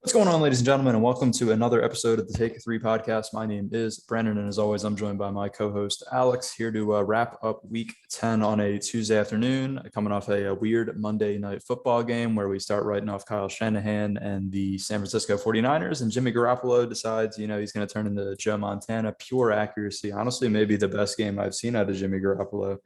What's going on, ladies and gentlemen, and welcome to another episode of the Take a Three podcast. My name is Brandon, and as always, I'm joined by my co-host Alex here to wrap up Week 10 on a Tuesday afternoon, coming off a weird Monday night football game where we start writing off Kyle Shanahan and the San Francisco 49ers, and Jimmy Garoppolo decides, he's going to turn into Joe Montana. Pure accuracy. Honestly, maybe the best game I've seen out of Jimmy Garoppolo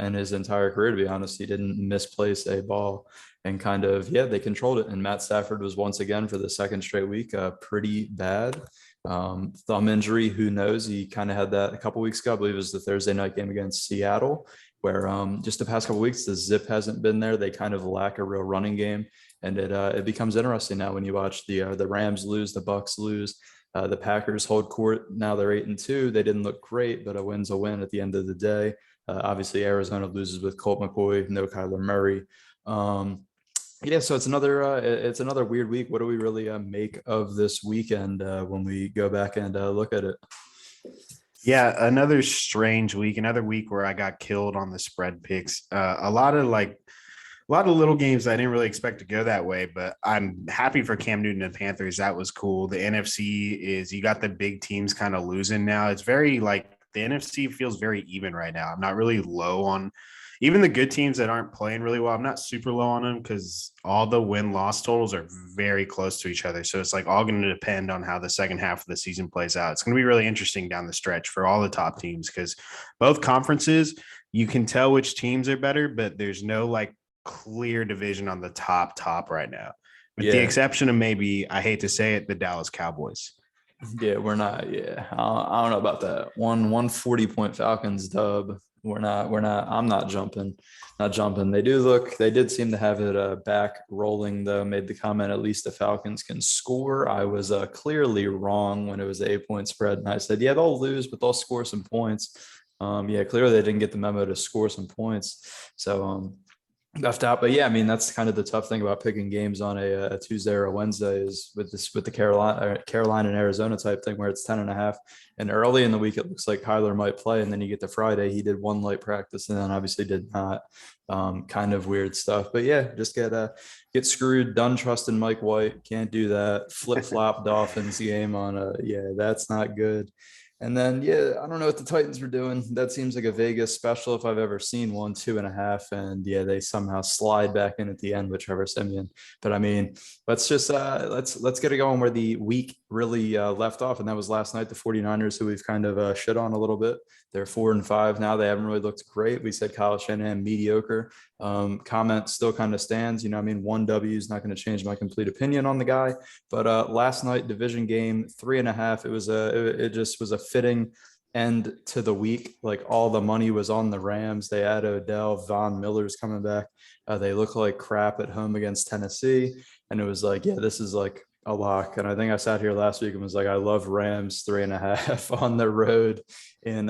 in his entire career, to be honest. He didn't misplace a ball. And they controlled it. And Matt Stafford was once again for the second straight week pretty bad. Thumb injury, who knows? He kind of had that a couple weeks ago. I believe it was the Thursday night game against Seattle, where just the past couple weeks, the zip hasn't been there. They kind of lack a real running game. And it becomes interesting now when you watch the Rams lose, the Bucs lose. The Packers hold court. Now they're 8-2. They didn't look great, but a win's a win at the end of the day. Obviously, Arizona loses with Colt McCoy, no Kyler Murray. So it's another weird week. What do we really make of this weekend when we go back and look at it? Yeah, another strange week, another week where I got killed on the spread picks. A lot of little games I didn't really expect to go that way, but I'm happy for Cam Newton and Panthers. That was cool. The NFC is you got the big teams kind of losing now. It's very the NFC feels very even right now. I'm not really low on even the good teams that aren't playing really well. I'm not super low on them because all the win-loss totals are very close to each other. So it's all going to depend on how the second half of the season plays out. It's going to be really interesting down the stretch for all the top teams because both conferences, you can tell which teams are better, but there's no clear division on the top right now. With the exception of maybe, I hate to say it, the Dallas Cowboys. Yeah, we're not. Yeah, I don't know about that. 140-point Falcons dub. We're not. I'm not jumping. They did seem to have it back rolling, though. Made the comment, at least the Falcons can score. I was clearly wrong when it was an 8-point spread. And I said, yeah, they'll lose, but they'll score some points. Clearly they didn't get the memo to score some points. So, left out. But yeah, I mean, that's kind of the tough thing about picking games on a Tuesday or a Wednesday is with the Carolina and Arizona type thing where it's 10.5. And early in the week, it looks like Kyler might play. And then you get to Friday, he did one light practice and then obviously did not. Kind of weird stuff. But yeah, just get screwed. Done trusting Mike White. Can't do that. Flip-flop Dolphins game on that's not good. And then, I don't know what the Titans were doing. That seems like a Vegas special if I've ever seen one, 2.5. And they somehow slide back in at the end with Trevor Siemian. But I mean, let's just let's get it going where the week really left off. And that was last night, the 49ers, who we've kind of shit on a little bit. They're 4-5 now. They haven't really looked great. We said Kyle Shanahan mediocre. Comment still kind of stands. One W is not going to change my complete opinion on the guy. But last night, division game, 3.5. It just was a fitting end to the week. All the money was on the Rams. They had Odell, Von Miller's coming back. They look like crap at home against Tennessee. And it was this is a lock. And I think I sat here last week and was I love Rams 3.5 on the road in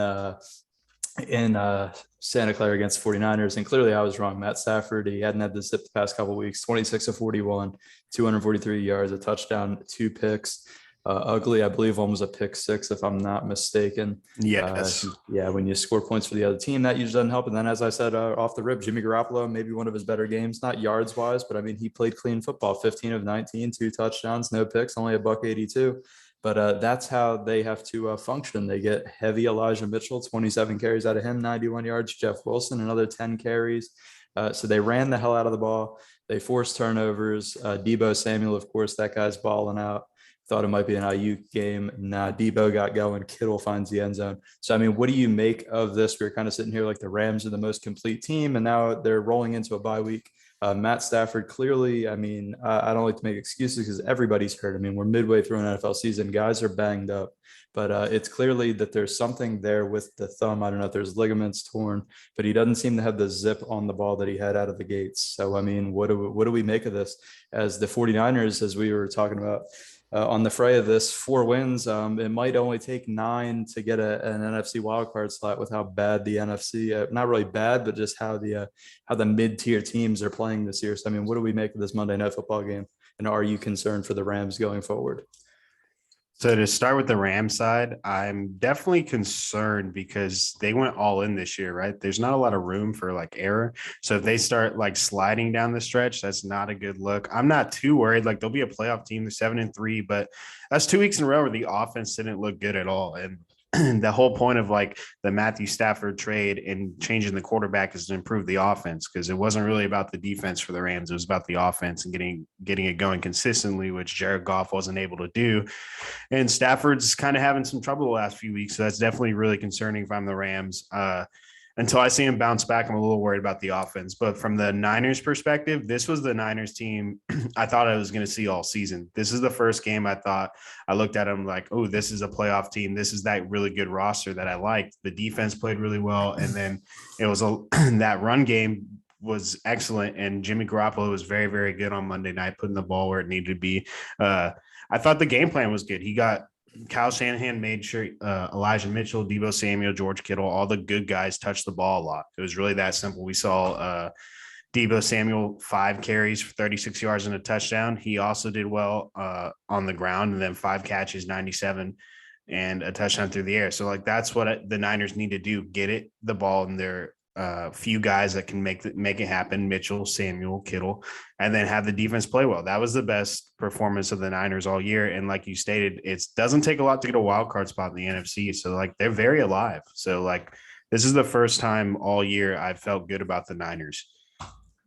Santa Clara against 49ers. And clearly I was wrong. Matt Stafford, he hadn't had the zip the past couple of weeks, 26 of 41, 243 yards, a touchdown, 2 picks. Ugly, I believe one was a pick 6, if I'm not mistaken. Yes. When you score points for the other team, that usually doesn't help. And then, as I said, off the rip, Jimmy Garoppolo, maybe one of his better games, not yards wise, but I mean, he played clean football, 15 of 19, 2 touchdowns, no picks, only a $182. But that's how they have to function. They get heavy Elijah Mitchell, 27 carries out of him, 91 yards. Jeff Wilson, another 10 carries. So they ran the hell out of the ball. They forced turnovers. Deebo Samuel, of course, that guy's balling out. Thought it might be an Ayuk game. Nah, Debo got going. Kittle finds the end zone. So, I mean, what do you make of this? We're kind of sitting here like the Rams are the most complete team, and now they're rolling into a bye week. Matt Stafford, clearly, I mean, I don't like to make excuses because everybody's hurt. I mean, we're midway through an NFL season. Guys are banged up. But it's clearly that there's something there with the thumb. I don't know if there's ligaments torn, but he doesn't seem to have the zip on the ball that he had out of the gates. So, I mean, what do we make of this? As the 49ers, as we were talking about, on the fray of this, 4 wins. It might only take 9 to get an NFC wildcard slot with how bad the NFC, not really bad, but just how the mid-tier teams are playing this year. So, I mean, what do we make of this Monday Night Football game? And are you concerned for the Rams going forward? So to start with the Ram side, I'm definitely concerned because they went all in this year, right? There's not a lot of room for like error. So if they start like sliding down the stretch, that's not a good look. I'm not too worried. Like they'll be a playoff team, they're 7-3, but that's 2 weeks in a row where the offense didn't look good at all. And the whole point of like the Matthew Stafford trade and changing the quarterback is to improve the offense, because it wasn't really about the defense for the Rams. It was about the offense and getting it going consistently, which Jared Goff wasn't able to do. And Stafford's kind of having some trouble the last few weeks. So that's definitely really concerning if I'm the Rams. Until I see him bounce back, I'm a little worried about the offense. But from the Niners perspective, this was the Niners team I thought I was going to see all season. This is the first game I looked at them like, oh, this is a playoff team. This is that really good roster that I liked. The defense played really well. And then it was that run game was excellent. And Jimmy Garoppolo was very, very good on Monday night, putting the ball where it needed to be. I thought the game plan was good. He got Kyle Shanahan made sure Elijah Mitchell, Debo Samuel, George Kittle, all the good guys touched the ball a lot. It was really that simple. We saw Debo Samuel 5 carries for 36 yards and a touchdown. He also did well on the ground, and then 5 catches, 97 and a touchdown through the air. So like that's what the Niners need to do: get it the ball in their few guys that can make it happen. Mitchell, Samuel, Kittle, and then have the defense play well. That was the best performance of the Niners all year. And like you stated, it doesn't take a lot to get a wild card spot in the NFC. So like they're very alive. So like this is the first time all year I've felt good about the Niners.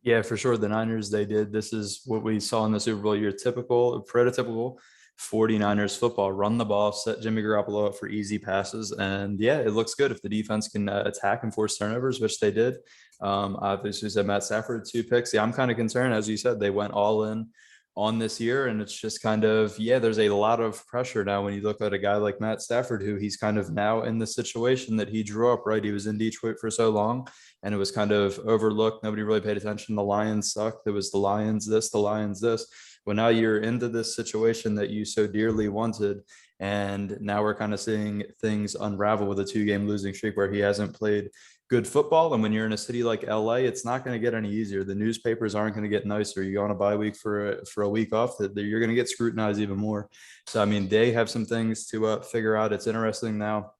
Yeah, for sure. The Niners, they did. This is what we saw in the Super Bowl year. Typical, prototypical 49ers football. Run the ball, set Jimmy Garoppolo up for easy passes. And yeah, it looks good if the defense can attack and force turnovers, which they did. Obviously, said Matt Stafford, 2 picks. Yeah, I'm kind of concerned. As you said, they went all in on this year. And it's just kind of, yeah, there's a lot of pressure now when you look at a guy like Matt Stafford, who he's kind of now in the situation that he drew up, right? He was in Detroit for so long and it was kind of overlooked. Nobody really paid attention. The Lions sucked. There was the Lions this, the Lions this. Well, now you're into this situation that you so dearly wanted. And now we're kind of seeing things unravel with a 2-game losing streak where he hasn't played good football. And when you're in a city like LA, it's not going to get any easier. The newspapers aren't going to get nicer. You go on a bye week for a week off, that you're going to get scrutinized even more. So, I mean, they have some things to figure out. It's interesting now.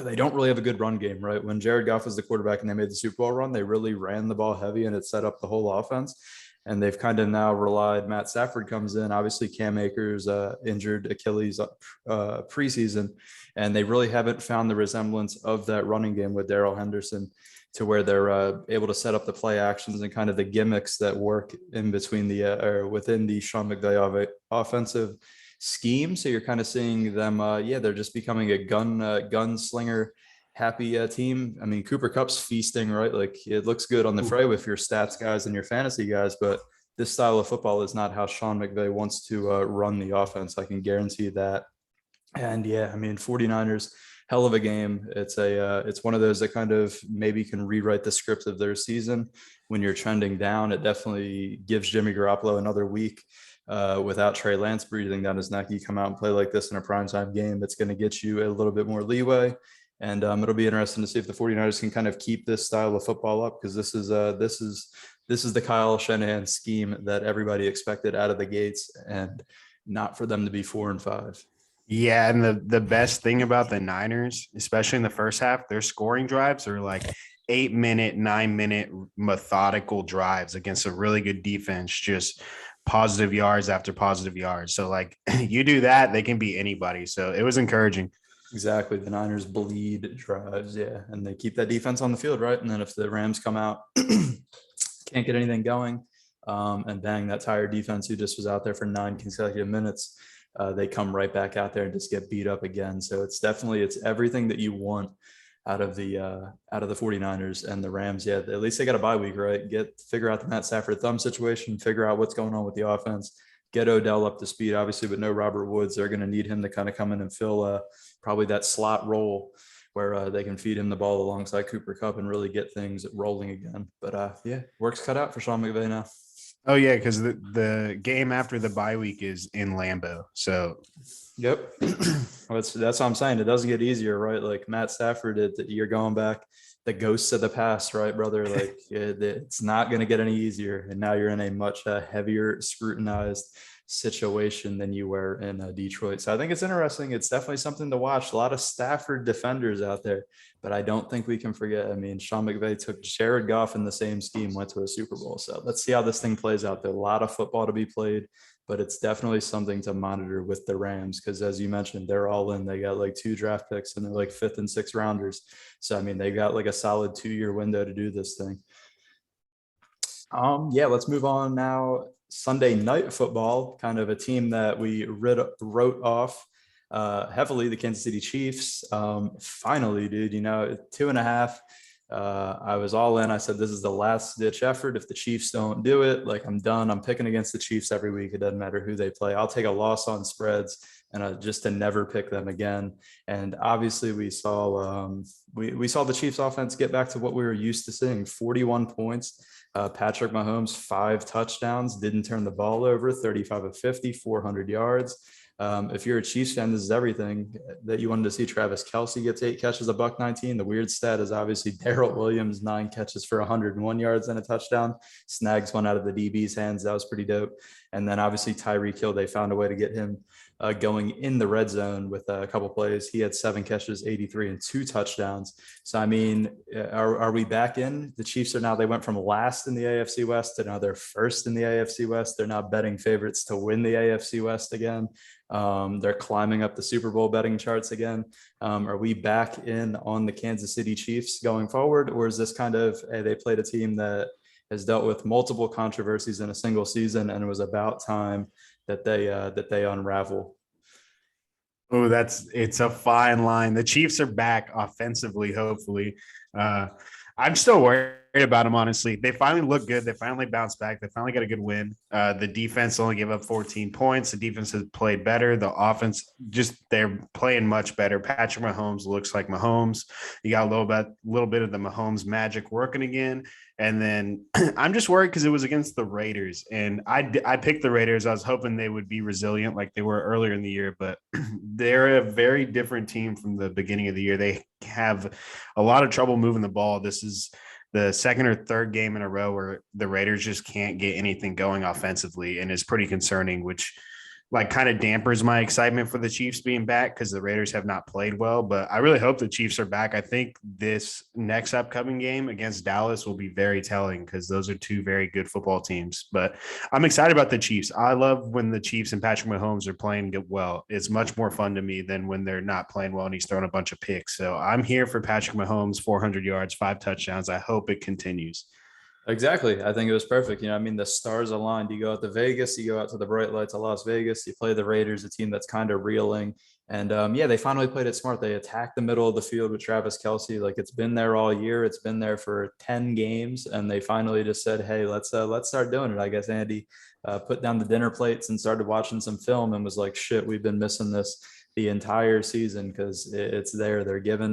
They don't really have a good run game, right? When Jared Goff was the quarterback and they made the Super Bowl run, they really ran the ball heavy and it set up the whole offense. And they've kind of now relied. Matt Stafford comes in, obviously Cam Akers injured Achilles preseason, and they really haven't found the resemblance of that running game with Darrell Henderson, to where they're able to set up the play actions and kind of the gimmicks that work in between or within the Sean McVay offensive scheme. So you're kind of seeing them, they're just becoming a gunslinger happy team. I mean, Cooper Cup's feasting, right? Like it looks good on the fray with your stats guys and your fantasy guys, but this style of football is not how Sean McVay wants to run the offense. I can guarantee that. And yeah, I mean, 49ers, hell of a game. It's one of those that kind of maybe can rewrite the script of their season. When you're trending down, it definitely gives Jimmy Garoppolo another week without Trey Lance breathing down his neck. You come out and play like this in a primetime game, it's going to get you a little bit more leeway. And it'll be interesting to see if the 49ers can kind of keep this style of football up, because this is the Kyle Shanahan scheme that everybody expected out of the gates, and not for them to be 4-5. Yeah, and the best thing about the Niners, especially in the first half, their scoring drives are like 8-minute, 9-minute methodical drives against a really good defense, just positive yards after positive yards. So like you do that, they can beat anybody. So it was encouraging. Exactly. The Niners bleed drives, yeah, and they keep that defense on the field, right? And then if the Rams come out, can't get anything going, and bang, that tired defense who just was out there for 9 consecutive minutes, they come right back out there and just get beat up again. So it's everything that you want out of the 49ers. And the Rams. Yeah, at least they got a bye week, right? Figure out the Matt Stafford thumb situation, figure out what's going on with the offense, get Odell up to speed. Obviously, with no Robert Woods, they're going to need him to kind of come in and fill probably that slot role where they can feed him the ball alongside Cooper Kupp and really get things rolling again. But work's cut out for Sean McVay now. Oh yeah, because the game after the bye week is in Lambeau. So yep. That's what I'm saying. It doesn't get easier, right? Like Matt Stafford, you're going back the ghosts of the past, right, brother? Like it's not going to get any easier. And now you're in a much heavier, scrutinized situation than you were in Detroit. So I think it's interesting. It's definitely something to watch. A lot of Stafford defenders out there, but I don't think we can forget. I mean, Sean McVay took Jared Goff in the same scheme, went to a Super Bowl. So let's see how this thing plays out. There's a lot of football to be played, but it's definitely something to monitor with the Rams because, as you mentioned, they're all in. They got like 2 draft picks and they're like 5th and 6th rounders. So I mean, they got like a solid 2-year window to do this thing. Yeah, let's move on now. Sunday night football, kind of a team that we wrote off heavily, the Kansas City Chiefs. Finally, dude, 2.5. I was all in. I said, this is the last ditch effort. If the Chiefs don't do it, like I'm done. I'm picking against the Chiefs every week. It doesn't matter who they play. I'll take a loss on spreads and just to never pick them again. And obviously we saw we saw the Chiefs offense get back to what we were used to seeing, 41 points. Patrick Mahomes, 5 touchdowns, didn't turn the ball over, 35 of 50, 400 yards. If you're a Chiefs fan, this is everything that you wanted to see. Travis Kelce gets 8 catches, $119. The weird stat is obviously Darrell Williams, 9 catches for 101 yards and a touchdown. Snags one out of the DB's hands. That was pretty dope. And then obviously Tyreek Hill, they found a way to get him going in the red zone with a couple plays. He had 7 catches, 83 and 2 touchdowns. So, I mean, are we back in? The Chiefs are now, they went from last in the AFC West to now they're first in the AFC West. They're now betting favorites to win the AFC West again. They're climbing up the Super Bowl betting charts again. Are we back in on the Kansas City Chiefs going forward? Or is this kind of, hey, they played a team that has dealt with multiple controversies in a single season, and it was about time that they unravel? Oh, it's a fine line. The Chiefs are back offensively, hopefully. I'm still worried about them, honestly. They finally look good. They finally bounced back. They finally got a good win. The defense only gave up 14 points. The defense has played better. The offense, they're playing much better. Patrick Mahomes looks like Mahomes. You got a little bit of the Mahomes magic working again. And then I'm just worried because it was against the Raiders, and I picked the Raiders. I was hoping they would be resilient like they were earlier in the year, but they're a very different team from the beginning of the year. They have a lot of trouble moving the ball. This is the second or third game in a row where the Raiders just can't get anything going offensively, and it's pretty concerning, which like kind of dampers my excitement for the Chiefs being back because the Raiders have not played well. But I really hope the Chiefs are back. I think this next upcoming game against Dallas will be very telling because those are 2 very good football teams. But I'm excited about the Chiefs. I love when the Chiefs and Patrick Mahomes are playing well. It's much more fun to me than when they're not playing well and he's throwing a bunch of picks. So I'm here for Patrick Mahomes, 400 yards, 5 touchdowns. I hope it continues. Exactly. I think it was perfect. I mean, the stars aligned. You go out to Vegas, you go out to the bright lights of Las Vegas, you play the Raiders, a team that's kind of reeling. And yeah, they finally played it smart. They attacked the middle of the field with Travis Kelce. Like it's been there all year. It's been there for 10 games. And they finally just said, hey, let's start doing it. I guess Andy put down the dinner plates and started watching some film and was like, shit, we've been missing this the entire season because it's there.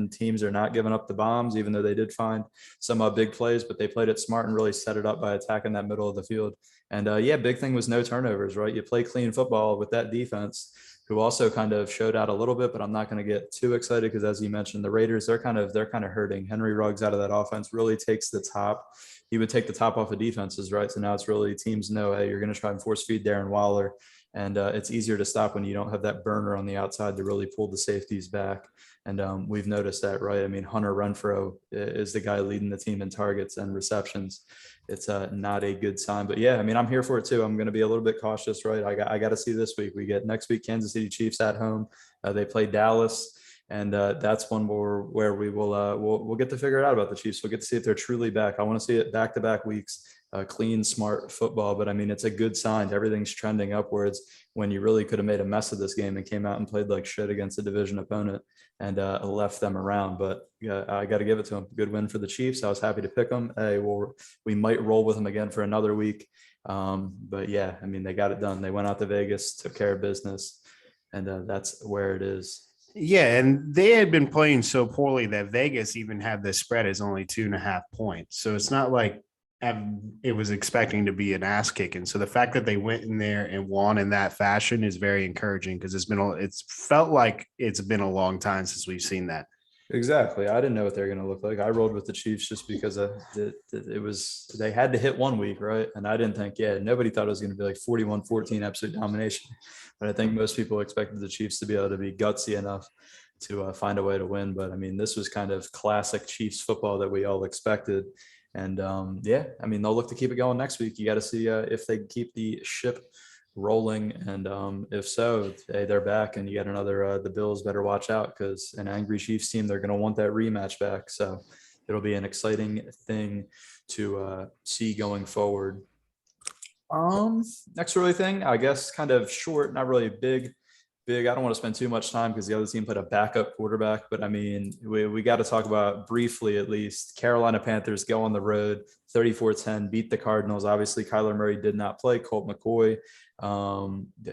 Teams are not giving up the bombs, even though they did find some big plays, but they played it smart and really set it up by attacking that middle of the field. And yeah, big thing was no turnovers, right? You play clean football with that defense, who also kind of showed out a little bit, but I'm not going to get too excited because, as you mentioned, the Raiders, they're kind of hurting. Henry Ruggs out of that offense really takes the top. He would take the top off of defenses, right? So now it's really teams know, hey, you're going to try and force feed Darren Waller. And it's easier to stop when you don't have that burner on the outside to really pull the safeties back. And we've noticed that, right? I mean, Hunter Renfrow is the guy leading the team in targets and receptions. It's not a good sign. But yeah, I mean, I'm here for it too. I'm going to be a little bit cautious, right? I got to see this week. We get next week Kansas City Chiefs at home. They play Dallas. And that's one where we will we'll get to figure it out about the Chiefs. We'll get to see if they're truly back. I want to see it back-to-back weeks. Clean, smart football. But I mean, it's a good sign. Everything's trending upwards when you really could have made a mess of this game and came out and played like shit against a division opponent and left them around. But I got to give it to them. Good win for the Chiefs. I was happy to pick them. Hey, we might roll with them again for another week. But yeah, I mean, they got it done. They went out to Vegas, took care of business, and that's where it is. Yeah, and they had been playing so poorly that Vegas even had the spread as only 2.5 points. So it's not like it was expecting to be an ass kicking. So the fact that they went in there and won in that fashion is very encouraging because it's felt like it's been a long time since we've seen that. Exactly. I didn't know what they were going to look like. I rolled with the Chiefs just because it was, they had to hit one week, right? And I didn't think, yeah, nobody thought it was going to be like 41-14 absolute domination. But I think most people expected the Chiefs to be able to be gutsy enough to find a way to win. But I mean, this was kind of classic Chiefs football that we all expected. And yeah, I mean, they'll look to keep it going next week. You got to see if they keep the ship rolling, and if so, hey, they're back, and you got another. The Bills better watch out because an angry Chiefs team, they're going to want that rematch back. So it'll be an exciting thing to see going forward. Next really thing, I guess, kind of short, not really big. Big. I don't want to spend too much time because the other team played a backup quarterback, but I mean, we got to talk about briefly at least. Carolina Panthers go on the road, 34-10, beat the Cardinals. Obviously, Kyler Murray did not play. Colt McCoy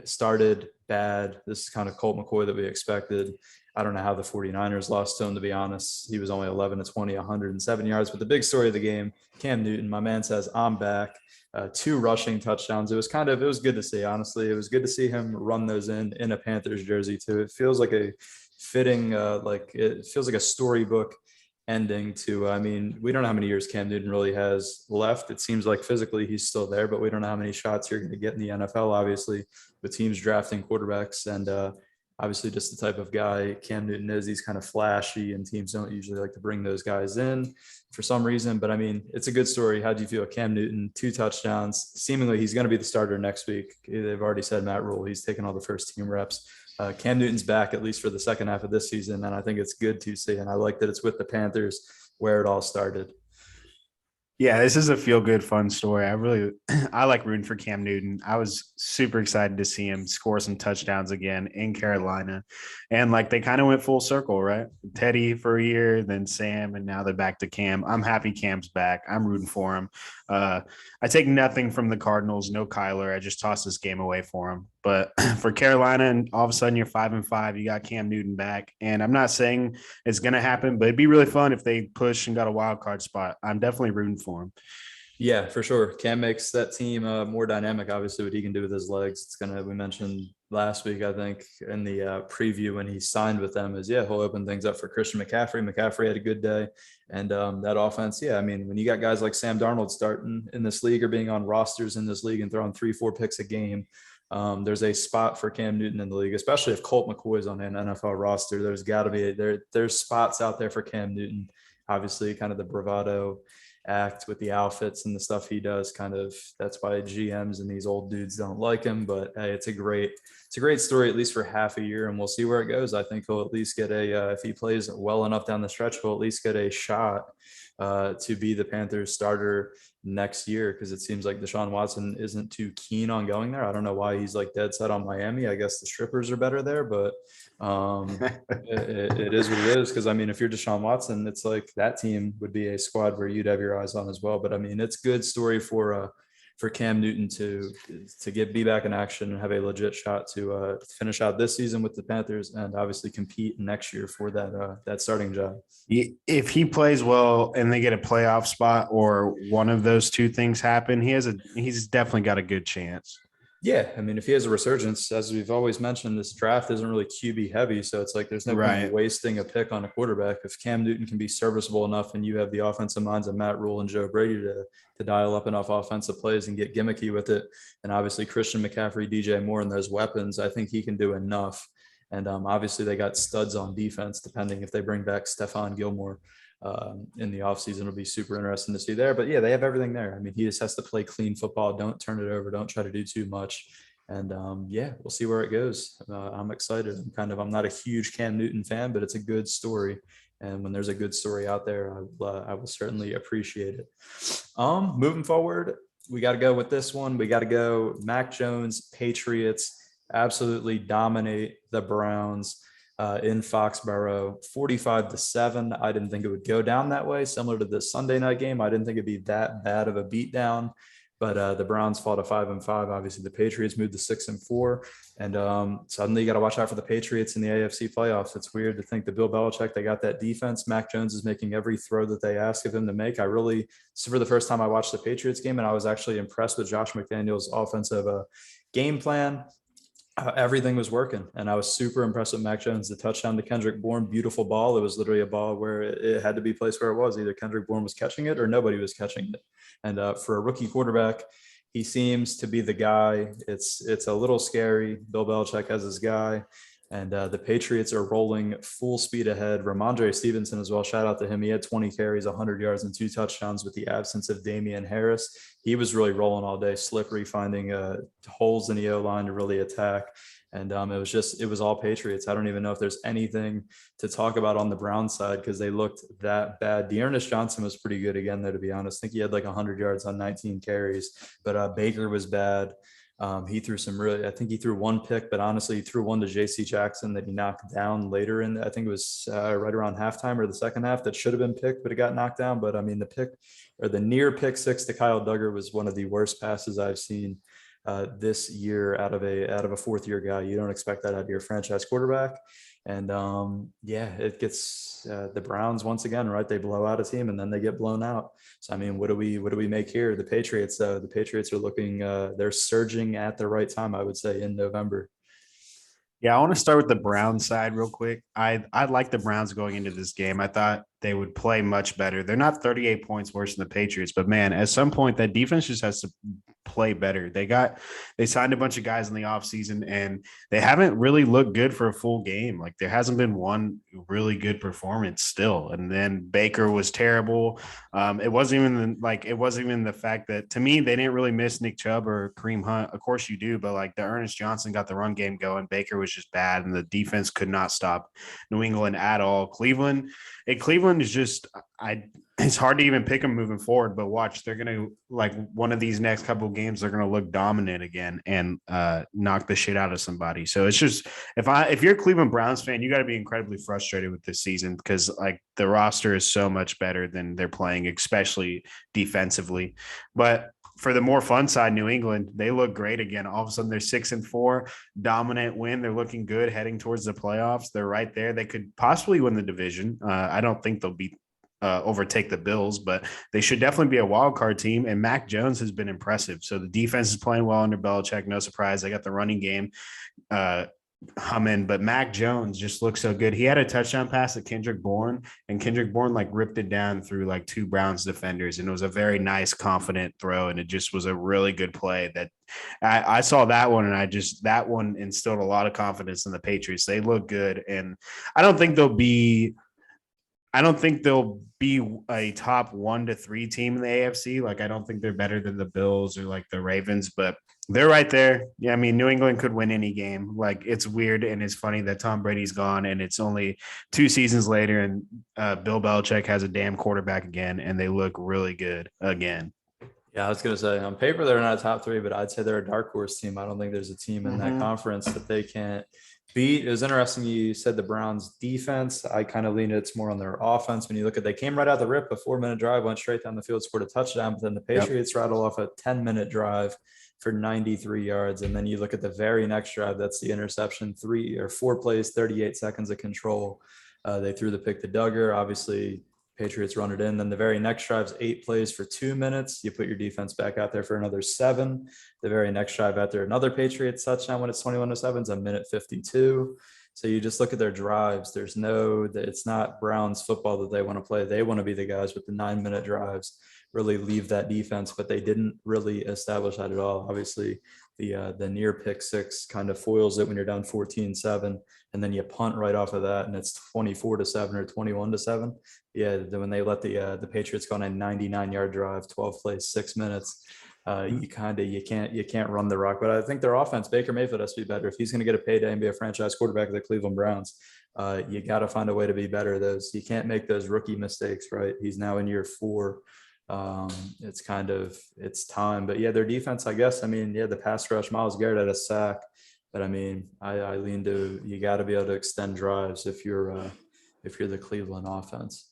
started bad. This is kind of Colt McCoy that we expected. I don't know how the 49ers lost to him, to be honest. He was only 11 to 20, 107 yards. But the big story of the game, Cam Newton, my man says, I'm back. 2 rushing touchdowns. It was good to see, honestly. It was good to see him run those in a Panthers jersey too. It feels like a fitting, it feels like a storybook ending to, I mean, we don't know how many years Cam Newton really has left. It seems like physically he's still there, but we don't know how many shots you're going to get in the NFL, obviously, with teams drafting quarterbacks. And obviously just the type of guy Cam Newton is. He's kind of flashy, and teams don't usually like to bring those guys in for some reason. But I mean, it's a good story. How do you feel? Cam Newton, 2 touchdowns. Seemingly he's going to be the starter next week. They've already said Matt Rule. He's taking all the first team reps. Cam Newton's back, at least for the second half of this season. And I think it's good to see. And I like that it's with the Panthers where it all started. Yeah, this is a feel good, fun story. I like rooting for Cam Newton. I was super excited to see him score some touchdowns again in Carolina. And like they kind of went full circle, right? Teddy for a year, then Sam, and now they're back to Cam. I'm happy Cam's back. I'm rooting for him. I take nothing from the Cardinals, no Kyler. I just tossed this game away for him. But for Carolina, and all of a sudden you're 5-5, you got Cam Newton back. And I'm not saying it's going to happen, but it'd be really fun if they push and got a wild card spot. I'm definitely rooting for him. Yeah, for sure. Cam makes that team more dynamic. Obviously, what he can do with his legs. It's gonna. We mentioned last week, I think, in the preview when he signed with them, is yeah, he'll open things up for Christian McCaffrey. McCaffrey had a good day, and that offense. Yeah, I mean, when you got guys like Sam Darnold starting in this league or being on rosters in this league and throwing 3-4 picks a game, there's a spot for Cam Newton in the league, especially if Colt McCoy is on an NFL roster. There's got to be there's spots out there for Cam Newton. Obviously, kind of the bravado act with the outfits and the stuff he does, kind of that's why GMs and these old dudes don't like him. But hey, it's a great story, at least for half a year, and we'll see where it goes. I think he'll at least get if he plays well enough down the stretch, he'll at least get a shot to be the Panthers starter next year, because it seems like Deshaun Watson isn't too keen on going there. I don't know why he's like dead set on Miami. I guess the strippers are better there, but it is what it is. Because I mean, if you're Deshaun Watson, it's like that team would be a squad where you'd have your eyes on as well. But I mean, it's good story for Cam Newton to be back in action and have a legit shot to finish out this season with the Panthers, and obviously compete next year for that starting job. If he plays well and they get a playoff spot, or one of those two things happen, he's definitely got a good chance. Yeah, I mean, if he has a resurgence, as we've always mentioned, this draft isn't really QB heavy, so it's like there's no point in wasting a pick on a quarterback. If Cam Newton can be serviceable enough, and you have the offensive minds of Matt Rule and Joe Brady to dial up enough offensive plays and get gimmicky with it, and obviously Christian McCaffrey, DJ Moore, and those weapons, I think he can do enough. And obviously they got studs on defense, depending if they bring back Stephon Gilmore in the offseason. It'll be super interesting to see there. But yeah, they have everything there. I mean, he just has to play clean football. Don't turn it over. Don't try to do too much. And yeah, we'll see where it goes. I'm excited. I'm not a huge Cam Newton fan, but it's a good story. And when there's a good story out there, I will certainly appreciate it. Moving forward, we got to go with this one. We got to go Mac Jones, Patriots absolutely dominate the Browns in Foxborough, 45-7. I didn't think it would go down that way. Similar to the Sunday night game, I didn't think it'd be that bad of a beatdown. But the Browns fall to 5-5. Obviously, the Patriots moved to 6-4, and suddenly you got to watch out for the Patriots in the AFC playoffs. It's weird to think that Bill Belichick, they got that defense. Mac Jones is making every throw that they ask of him to make. For the first time I watched the Patriots game, and I was actually impressed with Josh McDaniels' offensive game plan. everything was working. And I was super impressed with Mac Jones. The touchdown to Kendrick Bourne, beautiful ball. It was literally a ball where it had to be placed where it was. Either Kendrick Bourne was catching it or nobody was catching it. And for a rookie quarterback, he seems to be the guy. It's a little scary. Bill Belichick has his guy. And the Patriots are rolling full speed ahead. Ramondre Stevenson as well. Shout out to him. He had 20 carries, 100 yards, and 2 touchdowns with the absence of Damian Harris. He was really rolling all day, slippery, finding holes in the O-line to really attack. And it was all Patriots. I don't even know if there's anything to talk about on the Browns side because they looked that bad. D'Ernest Johnson was pretty good again, though, to be honest. I think he had like 100 yards on 19 carries, but Baker was bad. He threw I think he threw one pick, but honestly, he threw one to JC Jackson that he knocked down later I think it was right around halftime or the second half that should have been picked, but it got knocked down. But I mean, the near pick six to Kyle Duggar was one of the worst passes I've seen this year out of a fourth year guy. You don't expect that out of your franchise quarterback. And it gets the Browns once again, right? They blow out a team and then they get blown out. So I mean, what do we make here? The Patriots, the Patriots are looking, they're surging at the right time, I would say, in November. Yeah, I want to start with the Browns side real quick. I like the Browns going into this game. I thought they would play much better. They're not 38 points worse than the Patriots, but man, at some point that defense just has to play better. They signed a bunch of guys in the offseason and they haven't really looked good for a full game. Like there hasn't been one really good performance still. And then Baker was terrible. It wasn't even the fact that, to me, they didn't really miss Nick Chubb or Kareem Hunt. Of course you do, but like the Ernest Johnson got the run game going. Baker was just bad and the defense could not stop New England at all. Cleveland is just, it's hard to even pick them moving forward, but watch, they're going to, like, one of these next couple of games, they're going to look dominant again and knock the shit out of somebody. So it's just, if you're a Cleveland Browns fan, you got to be incredibly frustrated with this season because like the roster is so much better than they're playing, especially defensively. But for the more fun side, New England, they look great again. All of a sudden, they're 6-4, dominant win. They're looking good, heading towards the playoffs. They're right there. They could possibly win the division. I don't think they'll overtake the Bills, but they should definitely be a wild card team. And Mac Jones has been impressive. So the defense is playing well under Belichick. No surprise. They got the running game humming, but Mac Jones just looks so good. He had a touchdown pass to Kendrick Bourne, and Kendrick Bourne like ripped it down through like 2 Browns defenders, and it was a very nice, confident throw, and it just was a really good play. That I saw that one, and that one instilled a lot of confidence in the Patriots. They look good, and I don't think they'll be a top 1 to 3 team in the AFC. Like, I don't think they're better than the Bills or like the Ravens, but they're right there. Yeah, I mean, New England could win any game. Like, it's weird and it's funny that Tom Brady's gone and it's only 2 seasons later and Bill Belichick has a damn quarterback again and they look really good again. Yeah, I was going to say, on paper, they're not a top 3, but I'd say they're a dark horse team. I don't think there's a team in that conference that they can't beat. It was interesting you said the Browns defense. I kind of leaned it's more on their offense. When you look at, they came right out the rip, a 4-minute drive, went straight down the field, scored a touchdown, but then the Patriots rattle off a 10-minute drive for 93 yards. And then you look at the very next drive, that's the interception, 3 or 4 plays, 38 seconds of control. They threw the pick to Duggar. Obviously, Patriots run it in. Then the very next drive's 8 plays for 2 minutes. You put your defense back out there for another 7. The very next drive out there, another Patriots touchdown when it's 21-7, it's a minute 52. So you just look at their drives. It's not Browns football that they want to play. They want to be the guys with the 9-minute drives, really leave that defense, but they didn't really establish that at all. Obviously, the near pick 6 kind of foils it when you're down 14-7, and then you punt right off of that, and it's 24-7 or 21-7. Yeah, when they let the Patriots go on a 99-yard drive, 12 plays, 6 minutes, you can't run the rock. But I think their offense, Baker Mayfield has to be better if he's going to get a payday and be a franchise quarterback of the Cleveland Browns. You got to find a way to be better. You can't make those rookie mistakes, right? He's now in year 4. It's time. But yeah, their defense, I guess. I mean, yeah, the pass rush, Myles Garrett had a sack, but I mean, I lean to, you got to be able to extend drives if you're the Cleveland offense.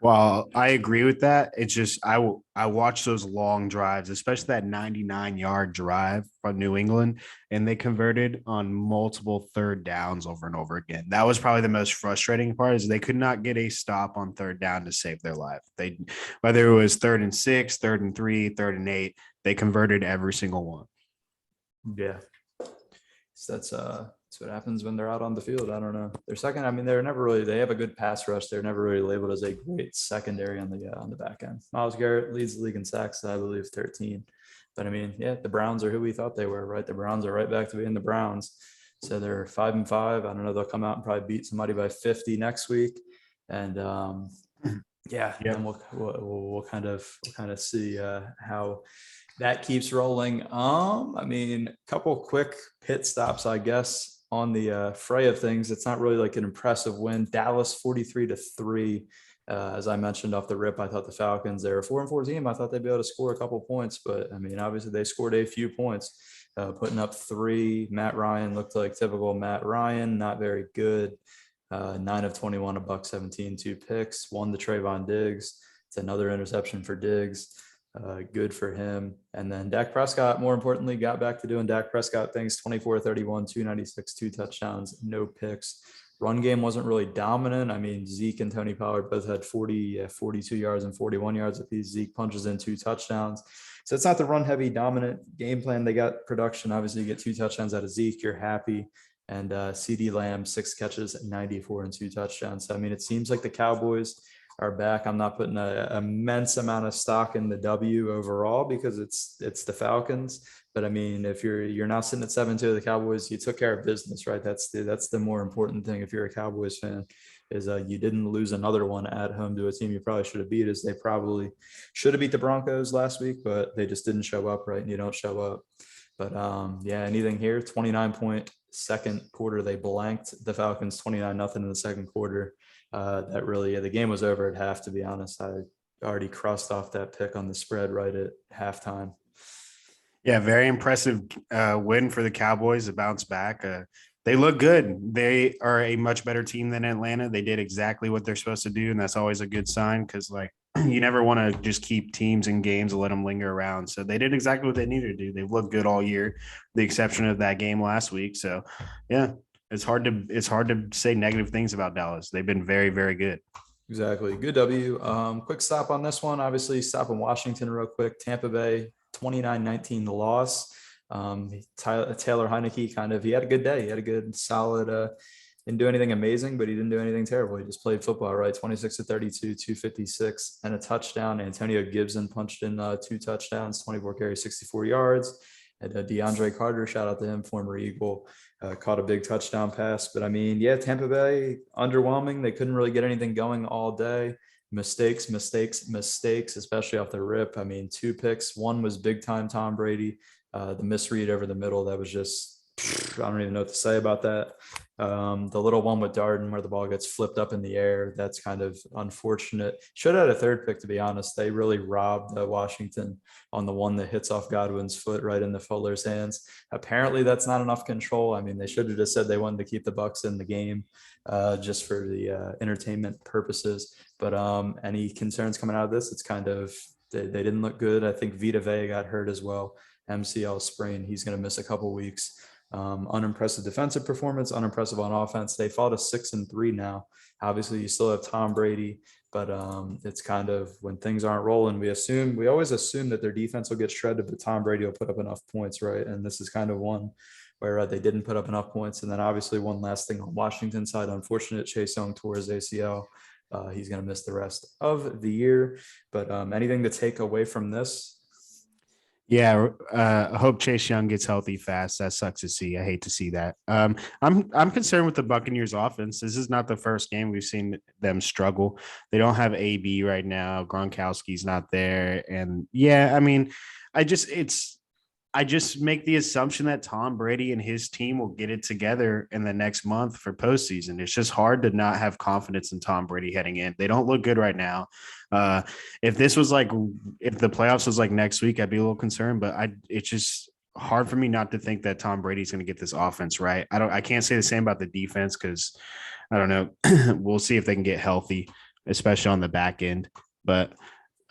Well, I agree with that. It's just I watch those long drives, especially that 99-yard drive from New England, and they converted on multiple 3rd downs over and over again. That was probably the most frustrating part, is they could not get a stop on 3rd down to save their life. Whether it was 3rd and 6, 3rd and 3, 3rd and 8, they converted every single one. Yeah. that's what happens when they're out on the field. I don't know. They're second. I mean, they're never really. They have a good pass rush. They're never really labeled as a great secondary on the back end. Myles Garrett leads the league in sacks, I believe, 13. But I mean, yeah, the Browns are who we thought they were, right? The Browns are right back to being the Browns. So they're 5-5. I don't know. They'll come out and probably beat somebody by 50 next week. And yeah, Yep. and we'll kind of see how that keeps rolling. I mean, a couple quick pit stops, I guess, on the fray of things. It's not really like an impressive win. Dallas 43-3. As I mentioned off the rip, I thought the Falcons, they're a 4-4 team. I thought they'd be able to score a couple points, but I mean, obviously they scored a few points, putting up 3. Matt Ryan looked like typical Matt Ryan, not very good. 9 of 21, a buck 17, 2 picks, 1 to Trayvon Diggs. It's another interception for Diggs. Good for him. And then Dak Prescott, more importantly, got back to doing Dak Prescott things. 24-31, 296, 2 touchdowns, no picks. Run game wasn't really dominant. I mean, Zeke and Tony Pollard both had 42 yards and 41 yards apiece. Zeke punches in 2 touchdowns. So it's not the run heavy dominant game plan. They got production. Obviously, you get 2 touchdowns out of Zeke, you're happy. And CeeDee Lamb, 6 catches, 94 and 2 touchdowns. So, I mean, it seems like the Cowboys are back. I'm not putting an immense amount of stock in the W overall because it's the Falcons. But I mean, if you're now sitting at 7-2, the Cowboys, you took care of business, right? That's the more important thing. If you're a Cowboys fan, is you didn't lose another one at home to a team you probably should have beat, as they probably should have beat the Broncos last week, but they just didn't show up, right? And you don't show up. But yeah, anything here, 29-point second quarter, they blanked the Falcons 29-0 in the second quarter. That really, the game was over at half, to be honest. I already crossed off that pick on the spread right at halftime. Yeah, very impressive win for the Cowboys to bounce back. They look good. They are a much better team than Atlanta. They did exactly what they're supposed to do, and that's always a good sign because, like, you never want to just keep teams in games and let them linger around. So they did exactly what they needed to do. They've looked good all year, the exception of that game last week. So, yeah, it's hard to say negative things about Dallas. They've been very, very good. Exactly. Good W. Quick stop on this one. Obviously, stop in Washington real quick. Tampa Bay, 29-19, the loss. Taylor Heineke he had a good day. He had a good solid, didn't do anything amazing, but he didn't do anything terrible. He just played football, right? 26-32, 256 and a touchdown. Antonio Gibson punched in 2 touchdowns, 24 carries, 64 yards. And DeAndre Carter, shout out to him, former Eagle, caught a big touchdown pass. But I mean, yeah, Tampa Bay, underwhelming. They couldn't really get anything going all day. Mistakes, especially off the rip. I mean, 2 picks. One was big time Tom Brady. The misread over the middle, that was just, I don't even know what to say about that. The little one with Darden where the ball gets flipped up in the air, that's kind of unfortunate. Should have had a 3rd pick, to be honest. They really robbed Washington on the one that hits off Godwin's foot right in the Fuller's hands. Apparently that's not enough control. I mean, they should have just said they wanted to keep the Bucs in the game just for the entertainment purposes. But any concerns coming out of this? It's kind of, they didn't look good. I think Vita Vea got hurt as well. MCL sprain. He's going to miss a couple weeks. Unimpressive defensive performance, unimpressive on offense. They fall to 6-3 now. Obviously, you still have Tom Brady, but it's kind of when things aren't rolling, we always assume that their defense will get shredded, but Tom Brady will put up enough points, right? And this is kind of one where they didn't put up enough points. And then obviously one last thing on Washington side, unfortunate, Chase Young tore his ACL. He's going to miss the rest of the year. But anything to take away from this? Yeah, I hope Chase Young gets healthy fast. That sucks to see. I hate to see that. I'm concerned with the Buccaneers offense. This is not the first game we've seen them struggle. They don't have AB right now. Gronkowski's not there. And yeah, I mean, I just make the assumption that Tom Brady and his team will get it together in the next month for postseason. It's just hard to not have confidence in Tom Brady heading in. They don't look good right now. If the playoffs was like next week, I'd be a little concerned, but it's just hard for me not to think that Tom Brady's going to get this offense right. I can't say the same about the defense because I don't know. We'll see if they can get healthy, especially on the back end. But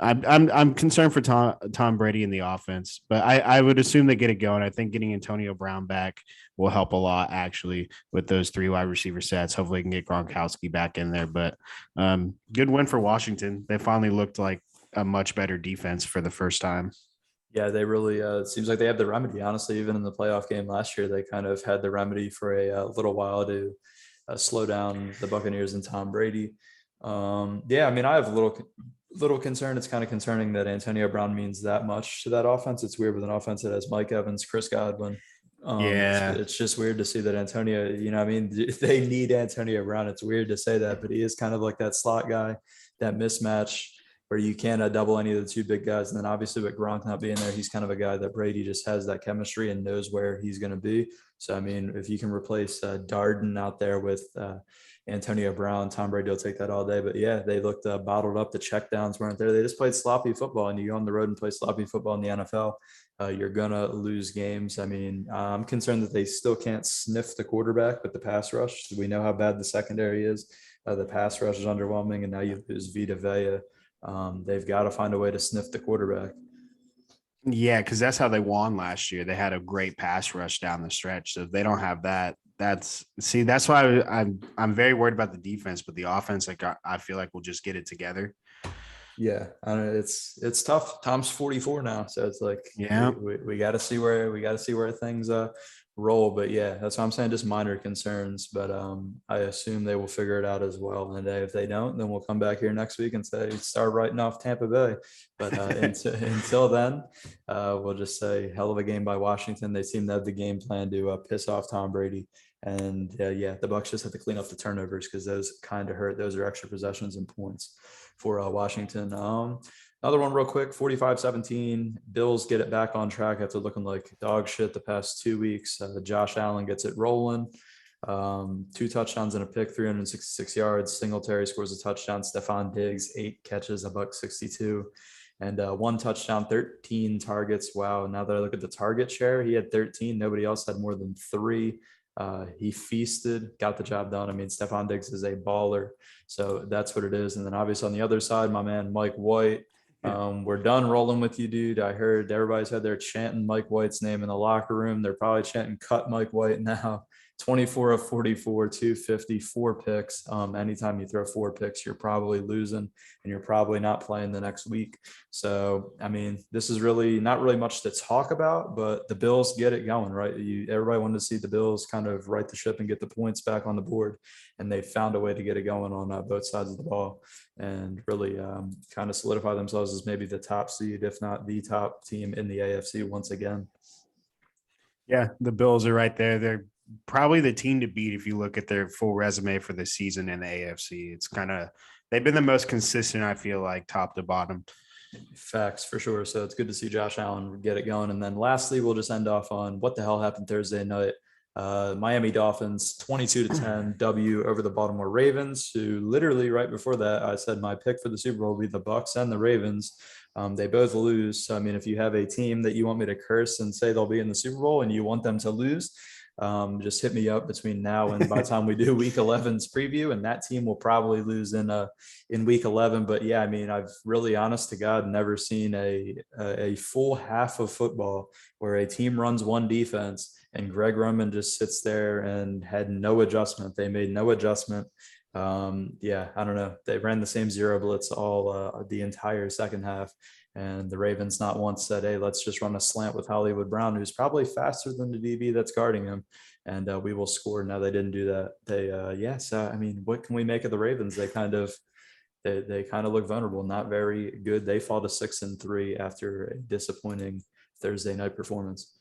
I'm concerned for Tom Brady in the offense, but I would assume they get it going. I think getting Antonio Brown back will help a lot actually with those 3 wide receiver sets. Hopefully, they can get Gronkowski back in there. But good win for Washington. They finally looked like a much better defense for the first time. Yeah, they really, it seems like they have the remedy. Honestly, even in the playoff game last year, they kind of had the remedy for a little while to slow down the Buccaneers and Tom Brady. Yeah, I mean, I have a little concern. It's kind of concerning that Antonio Brown means that much to that offense. It's weird with an offense that has Mike Evans, Chris Godwin. Yeah. It's just weird to see that Antonio, I mean, they need Antonio Brown. It's weird to say that, but he is kind of like that slot guy, that mismatch where you can't double any of the two big guys. And then obviously with Gronk not being there, he's kind of a guy that Brady just has that chemistry and knows where he's going to be. So, I mean, if you can replace Darden out there with Antonio Brown, Tom Brady will take that all day. But yeah, they looked bottled up. The checkdowns weren't there. They just played sloppy football, and you go on the road and play sloppy football in the NFL. You're going to lose games. I mean, I'm concerned that they still can't sniff the quarterback with the pass rush. We know how bad the secondary is. The pass rush is underwhelming, and now you lose Vita Vea. They've got to find a way to sniff the quarterback. Yeah, because that's how they won last year. They had a great pass rush down the stretch. So if they don't have that, that's why I'm very worried about the defense, but the offense, like I feel like we'll just get it together. Yeah, I know it's tough. Tom's 44 now, so it's like Yeah. we got to see where things roll. But yeah, that's what I'm saying. Just minor concerns, but I assume they will figure it out as well. And if they don't, then we'll come back here next week and say start writing off Tampa Bay. But until then, we'll just say hell of a game by Washington. They seem to have the game plan to piss off Tom Brady. And yeah, the Bucs just have to clean up the turnovers because those kind of hurt. Those are extra possessions and points for Washington. Another one real quick, 45-17. Bills get it back on track after looking like dog shit the past 2 weeks. Josh Allen gets it rolling. 2 touchdowns and a pick, 366 yards. Singletary scores a touchdown. Stephon Diggs, 8 catches, $162. And 1 touchdown, 13 targets. Wow. Now that I look at the target share, he had 13. Nobody else had more than 3. He feasted, got the job done. I mean, Stephon Diggs is a baller. So that's what it is. And then obviously on the other side, my man, Mike White. We're done rolling with you, dude. I heard everybody's had their chanting Mike White's name in the locker room. They're probably chanting cut Mike White now. 24 of 44, 250, 4 picks. Anytime you throw 4 picks, you're probably losing and you're probably not playing the next week. So, I mean, this is really not really much to talk about, but the Bills get it going, right? Everybody wanted to see the Bills kind of right the ship and get the points back on the board. And they found a way to get it going on both sides of the ball and really kind of solidify themselves as maybe the top seed, if not the top team in the AFC once again. Yeah, the Bills are right there. They're probably the team to beat if you look at their full resume for the season in the AFC. It's kind of they've been the most consistent, I feel like, top to bottom. Facts for sure. So it's good to see Josh Allen get it going. And then lastly, we'll just end off on what the hell happened Thursday night. Miami Dolphins 22-10 W over the Baltimore Ravens, who literally right before that, I said my pick for the Super Bowl will be the Bucs and the Ravens. They both lose. So, I mean, if you have a team that you want me to curse and say they'll be in the Super Bowl and you want them to lose, just hit me up between now and by the time we do week 11's preview, and that team will probably lose in week 11. But yeah, I mean, I've really, honest to God, never seen a full half of football where a team runs one defense and Greg Roman just sits there and had no adjustment. They made no adjustment. Yeah, I don't know. They ran the same zero blitz all the entire second half. And the Ravens not once said, hey, let's just run a slant with Hollywood Brown, who's probably faster than the DB that's guarding him. And we will score. Now they didn't do that. Yes. I mean, what can we make of the Ravens? They kind of look vulnerable, not very good. They fall to 6-3 after a disappointing Thursday night performance.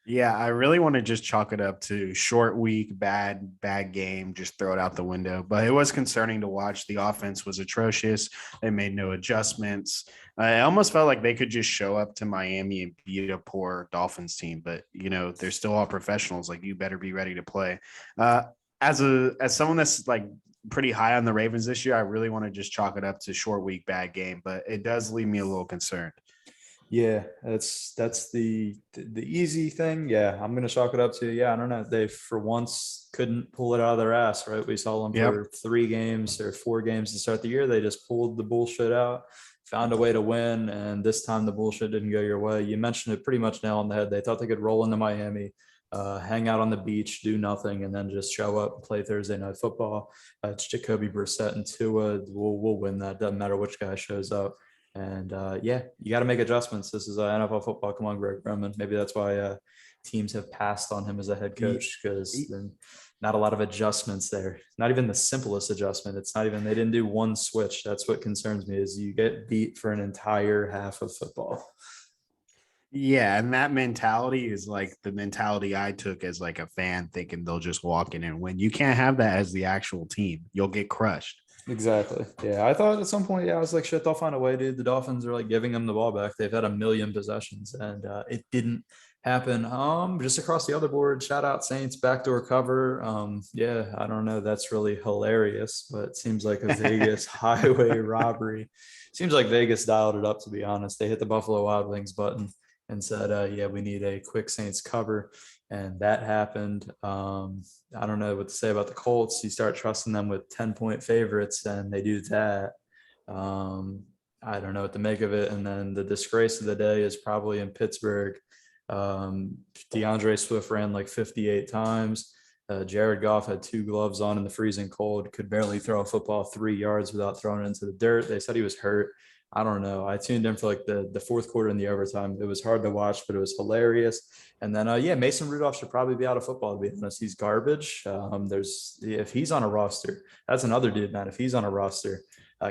Yeah, I really want to just chalk it up to short week, bad game, just throw it out the window. But it was concerning to watch. The offense was atrocious. They made no adjustments. I almost felt like they could just show up to Miami and beat a poor Dolphins team. But, they're still all professionals. Like, you better be ready to play. As someone that's like pretty high on the Ravens this year, I really want to just chalk it up to short week, bad game. But it does leave me a little concerned. Yeah, that's the easy thing. Yeah, I'm gonna chalk it up to I don't know. They for once couldn't pull it out of their ass, right? We saw them Yep. for 3 games or 4 games to start the year. They just pulled the bullshit out, found a way to win, and this time the bullshit didn't go your way. You mentioned it pretty much nail on the head. They thought they could roll into Miami, hang out on the beach, do nothing, and then just show up, play Thursday night football. It's Jacoby Brissett and Tua. We'll win that. Doesn't matter which guy shows up. And yeah, you got to make adjustments. This is NFL football. Come on, Greg Roman. Maybe that's why teams have passed on him as a head Ye- coach, because ye- not a lot of adjustments there. Not even the simplest adjustment. It's not even, they didn't do one switch. That's what concerns me, is you get beat for an entire half of football. Yeah, and that mentality is like the mentality I took as like a fan, thinking they'll just walk in and win. You can't have that as the actual team. You'll get crushed. Exactly. Yeah. I thought at some point, yeah, I was like, shit, they'll find a way, dude. The Dolphins are like giving them the ball back. They've had a million possessions, and it didn't happen. Just across the other board, shout out Saints backdoor cover. Yeah, I don't know. That's really hilarious, but it seems like a Vegas highway robbery. Seems like Vegas dialed it up, to be honest. They hit the Buffalo Wild Wings button and said, yeah, we need a quick Saints cover. And that happened. I don't know what to say about the Colts. You start trusting them with 10-point favorites, and they do that. Um, I don't know what to make of it. And then the disgrace of the day is probably in Pittsburgh. DeAndre Swift ran like 58 times. Jared Goff had two gloves on in the freezing cold, could barely throw a football 3 yards without throwing it into the dirt. They said he was hurt. I don't know. I tuned in for like the fourth quarter and the overtime. It was hard to watch, but it was hilarious. And then yeah, Mason Rudolph should probably be out of football, to be honest. He's garbage. If he's on a roster, that's another dude, man. If he's on a roster,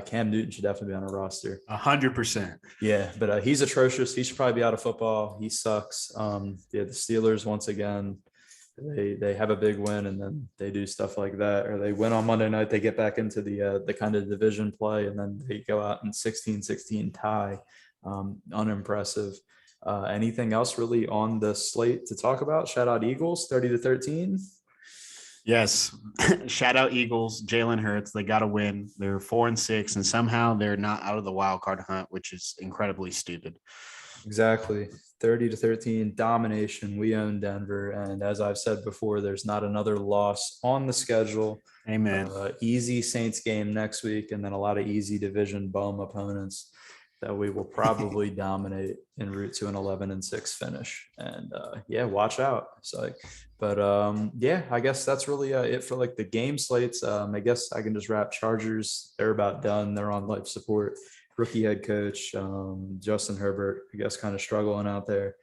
Cam Newton should definitely be on a roster. 100%. Yeah, but he's atrocious. He should probably be out of football. He sucks. Yeah, the Steelers once again, they have a big win, and then they do stuff like that, or they win on Monday night, they get back into the kind of division play, and then they go out and 16-16 tie. Unimpressive. Anything else really on the slate to talk about? Shout out Eagles 30-13. Yes. Shout out Eagles, Jalen Hurts. They got to win. They're 4-6, and somehow they're not out of the wild card hunt, which is incredibly stupid. Exactly. 30-13 domination. We own Denver. And as I've said before, there's not another loss on the schedule. Amen. Easy Saints game next week, and then a lot of easy division bum opponents that we will probably dominate en route to an 11-6 finish. And yeah, watch out. So, but yeah, I guess that's really it for like the game slates. I guess I can just wrap Chargers. They're about done. They're on life support. Rookie head coach Justin Herbert, I guess, kind of struggling out there.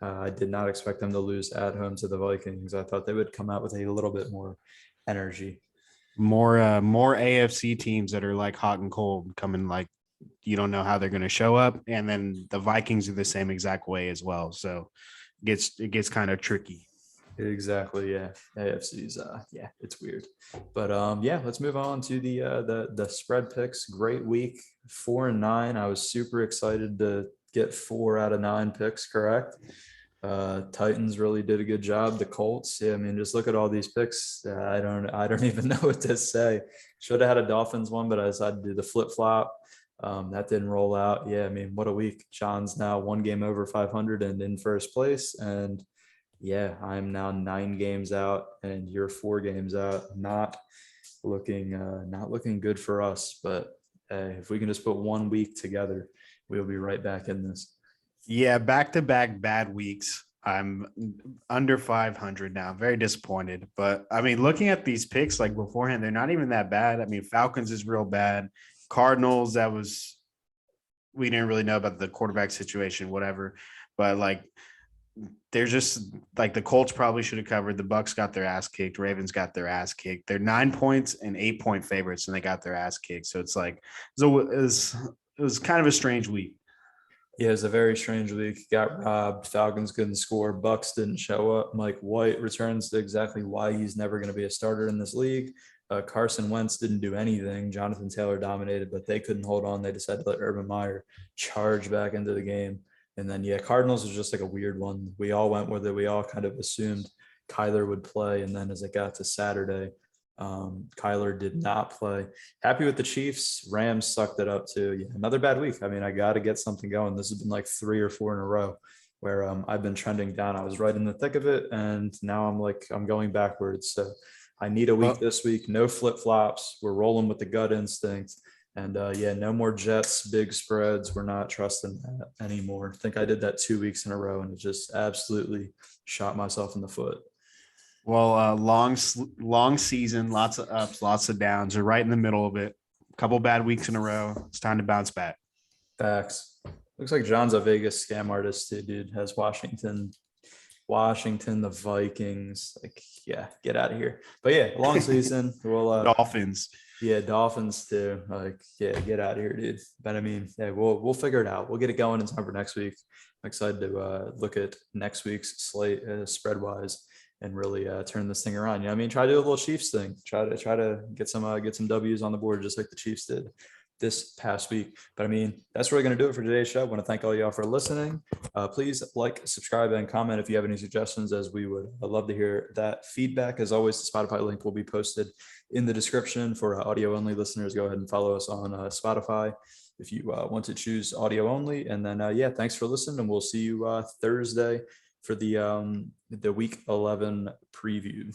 I did not expect them to lose at home to the Vikings. I thought they would come out with a little bit more energy. More AFC teams that are like hot and cold coming, like you don't know how they're going to show up, and then the Vikings are the same exact way as well. So it gets kind of tricky. Exactly. Yeah. AFC's yeah, it's weird. But yeah, let's move on to the spread picks. Great week. 4-9. I was super excited to get 4 out of 9 picks correct. Titans really did a good job. The Colts, yeah, I mean, just look at all these picks. I don't even know what to say. Should have had a Dolphins one, but I decided to do the flip flop. That didn't roll out. Yeah, I mean, what a week. John's now 1 game over 500 and in first place. And yeah, I'm now 9 games out, and you're 4 games out. Not looking good for us. But if we can just put 1 week together, we'll be right back in this. Yeah, back to back bad weeks. I'm under 500 now. Very disappointed. But I mean, looking at these picks like beforehand, they're not even that bad. I mean, Falcons is real bad. Cardinals, we didn't really know about the quarterback situation, whatever. But like, they're just like the Colts probably should have covered. The Bucs got their ass kicked. Ravens got their ass kicked. They're 9 points and 8-point favorites, and they got their ass kicked. So it's like, it was kind of a strange week. Yeah, it was a very strange week. Got robbed. Falcons couldn't score. Bucks didn't show up. Mike White returns to exactly why he's never going to be a starter in this league. Carson Wentz didn't do anything. Jonathan Taylor dominated, but they couldn't hold on. They decided to let Urban Meyer charge back into the game. And then, yeah, Cardinals was just like a weird one. We all went with it. We all kind of assumed Kyler would play. And then as it got to Saturday, Kyler did not play. Happy with the Chiefs. Rams sucked it up too. Yeah, another bad week. I mean, I got to get something going. This has been like 3 or 4 in a row where I've been trending down. I was right in the thick of it, and now I'm going backwards. So I need a week this week. No flip flops. We're rolling with the gut instinct. And yeah, no more Jets, big spreads. We're not trusting that anymore. I think I did that 2 weeks in a row, and it just absolutely shot myself in the foot. Well, long season, lots of ups, lots of downs. You're right in the middle of it. A couple bad weeks in a row. It's time to bounce back. Facts. Looks like John's a Vegas scam artist too, dude. Has Washington, the Vikings. Like, yeah, get out of here. But yeah, long season. We'll Dolphins. yeah, Dolphins too. Like, yeah, get out of here, dude. But I mean, yeah, we'll figure it out. We'll get it going in time for next week. I'm excited to look at next week's slate spread wise and really turn this thing around. You know, what I mean, try to do a little Chiefs thing. Try to get some W's on the board just like the Chiefs did this past week. But I mean, that's really going to do it for today's show. I want to thank all y'all for listening. Please like, subscribe, and comment if you have any suggestions, as we would love to hear that feedback. As always, the Spotify link will be posted in the description for audio only listeners. Go ahead and follow us on Spotify if you want to choose audio only. And then, yeah, thanks for listening, and we'll see you Thursday for the week 11 preview.